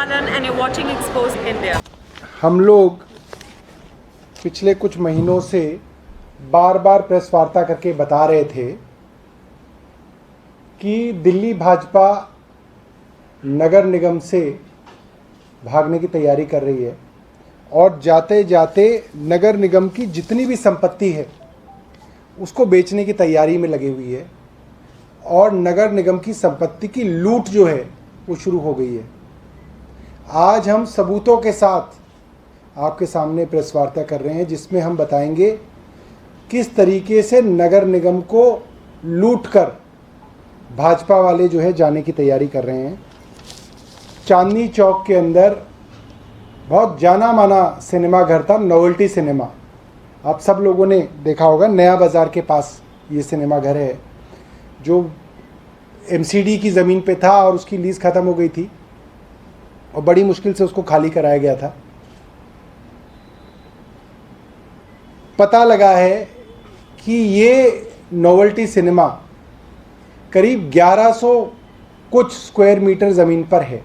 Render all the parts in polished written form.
Anand and you're watching Exposed India. हम लोग पिछले कुछ महीनों से बार बार प्रेस वार्ता करके बता रहे थे कि दिल्ली भाजपा नगर निगम से भागने की तैयारी कर रही है और जाते जाते नगर निगम की जितनी भी संपत्ति है उसको बेचने की तैयारी में लगी हुई है और नगर निगम की संपत्ति की लूट जो है वो शुरू हो गई है। आज हम सबूतों के साथ आपके सामने प्रेस वार्ता कर रहे हैं जिसमें हम बताएंगे किस तरीके से नगर निगम को लूटकर भाजपा वाले जो है जाने की तैयारी कर रहे हैं। चांदनी चौक के अंदर बहुत जाना माना सिनेमा घर था, नोवेल्टी सिनेमा। आप सब लोगों ने देखा होगा, नया बाज़ार के पास ये सिनेमा घर है जो एमसीडी की ज़मीन पे था और उसकी लीज़ ख़त्म हो गई थी और बड़ी मुश्किल से उसको खाली कराया गया था। पता लगा है कि ये नोवेल्टी सिनेमा करीब 1100 कुछ स्क्वायर मीटर ज़मीन पर है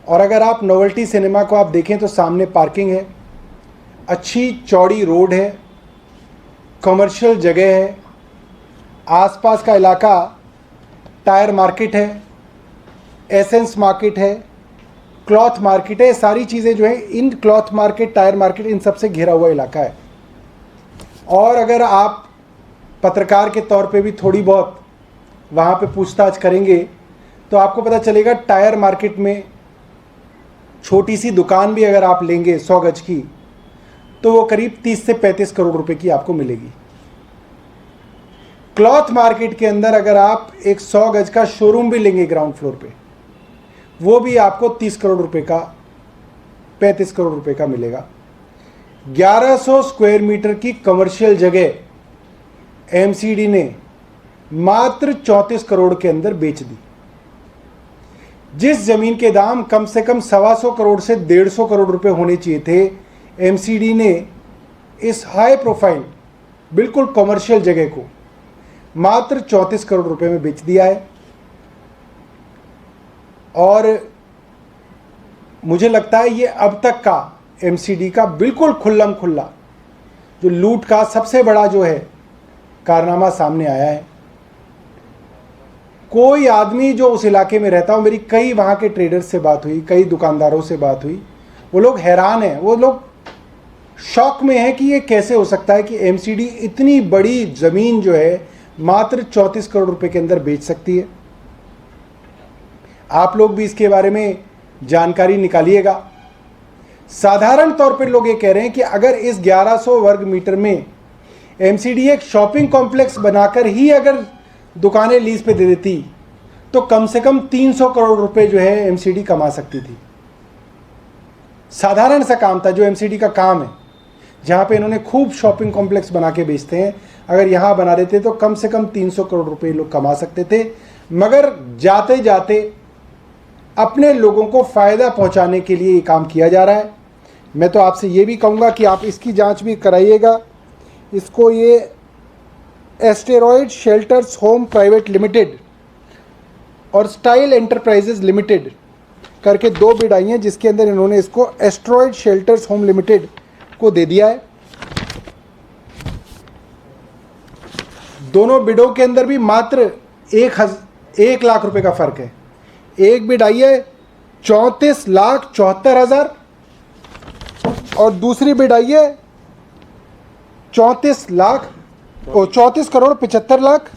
और अगर आप नोवेल्टी सिनेमा को आप देखें तो सामने पार्किंग है, अच्छी चौड़ी रोड है, कमर्शियल जगह है, आसपास का इलाका टायर मार्केट है, एसेंस मार्केट है, क्लॉथ मार्केट है। सारी चीज़ें जो है इन क्लॉथ मार्केट, टायर मार्केट, इन सब से घिरा हुआ इलाका है। और अगर आप पत्रकार के तौर पे भी थोड़ी बहुत वहाँ पे पूछताछ करेंगे तो आपको पता चलेगा टायर मार्केट में छोटी सी दुकान भी अगर आप लेंगे 100 गज की तो वो करीब 30 से 35 करोड़ रुपए की आपको मिलेगी। क्लॉथ मार्केट के अंदर अगर आप एक 100 गज का शोरूम भी लेंगे ग्राउंड फ्लोर पे, वो भी आपको 30 करोड़ रुपए का, 35 करोड़ रुपए का मिलेगा। 1100 स्क्वायर मीटर की कमर्शियल जगह एमसीडी ने मात्र 34 करोड़ के अंदर बेच दी। जिस जमीन के दाम कम से कम 125 करोड़ से 150 करोड़ रुपए होने चाहिए थे, एमसीडी ने इस हाई प्रोफाइल बिल्कुल कमर्शियल जगह को मात्र 34 करोड़ रुपए में बेच दिया है। और मुझे लगता है ये अब तक का एमसीडी का बिल्कुल खुल्लम खुल्ला जो लूट का सबसे बड़ा जो है कारनामा सामने आया है। कोई आदमी जो उस इलाके में रहता हो, मेरी कई वहाँ के ट्रेडर्स से बात हुई, कई दुकानदारों से बात हुई, वो लोग हैरान हैं, वो लोग शॉक में हैं कि ये कैसे हो सकता है कि एमसीडी इतनी बड़ी ज़मीन जो है मात्र 34 करोड़ रुपए के अंदर बेच सकती है। आप लोग भी इसके बारे में जानकारी निकालिएगा। साधारण तौर पर लोग ये कह रहे हैं कि अगर इस 1100 वर्ग मीटर में एमसीडी एक शॉपिंग कॉम्प्लेक्स बनाकर ही अगर दुकानें लीज पे दे देती तो कम से कम 300 करोड़ रुपए जो है एमसीडी कमा सकती थी। साधारण सा काम था जो एमसीडी का काम है, जहाँ पे इन्होंने खूब शॉपिंग कॉम्प्लेक्स बना के बेचते हैं। अगर यहाँ बना देते तो कम से कम 300 करोड़ रुपए लोग कमा सकते थे। मगर जाते जाते अपने लोगों को फ़ायदा पहुँचाने के लिए ये काम किया जा रहा है। मैं तो आपसे ये भी कहूँगा कि आप इसकी जांच भी कराइएगा। इसको ये asteroid shelters home private limited और स्टाइल एंटरप्राइजेज लिमिटेड करके दो बिड आई हैं, जिसके अंदर इन्होंने इसको एस्टेरॉयड शेल्टर्स होम लिमिटेड को दे दिया है। दोनों बिडों के अंदर भी मात्र 1 लाख रुपए का फ़र्क है। एक बिड आई है 34,74,000 और दूसरी बिड आई है 34 करोड़ 75 लाख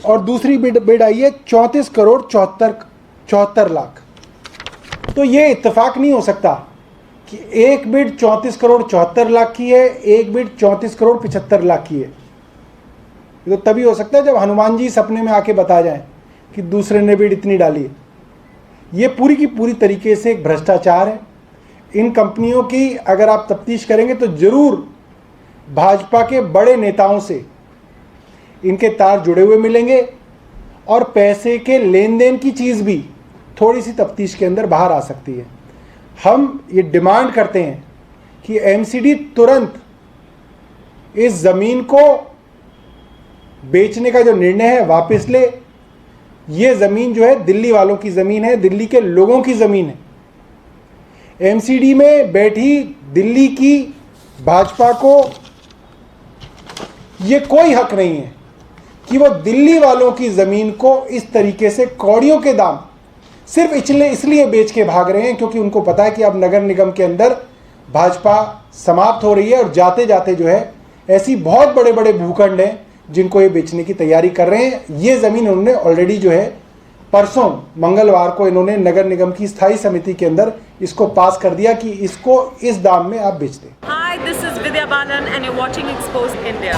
और दूसरी बिड आई है 34 करोड़ 74 लाख। तो ये इत्तेफाक नहीं हो सकता कि एक बिड 34 करोड़ 74 लाख की है, एक बिड 34 करोड़ 75 लाख की है। ये तो तभी हो सकता है जब हनुमान जी सपने में आके बता जाएं कि दूसरे ने बिड इतनी डाली है। ये पूरी की पूरी तरीके से एक भ्रष्टाचार है। इन कंपनियों की अगर आप तफ्तीश करेंगे तो ज़रूर भाजपा के बड़े नेताओं से इनके तार जुड़े हुए मिलेंगे और पैसे के लेन देन की चीज़ भी थोड़ी सी तफ्तीश के अंदर बाहर आ सकती है। हम ये डिमांड करते हैं कि एमसीडी तुरंत इस ज़मीन को बेचने का जो निर्णय है वापस ले ये ज़मीन जो है दिल्ली वालों की ज़मीन है, दिल्ली के लोगों की ज़मीन है। एमसीडी में बैठी दिल्ली की भाजपा को ये कोई हक नहीं है कि वो दिल्ली वालों की ज़मीन को इस तरीके से कौड़ियों के दाम सिर्फ इसलिए बेच के भाग रहे हैं क्योंकि उनको पता है कि अब नगर निगम के अंदर भाजपा समाप्त हो रही है और जाते जाते जो है ऐसी बहुत बड़े बड़े भूखंड हैं जिनको ये बेचने की तैयारी कर रहे हैं। ये ज़मीन उन्होंने ऑलरेडी जो है परसों मंगलवार को इन्होंने नगर निगम की स्थायी समिति के अंदर इसको पास कर दिया कि इसको इस दाम में आप बेच दें। Hi, this is Vidya Balan and you're watching Exposed India.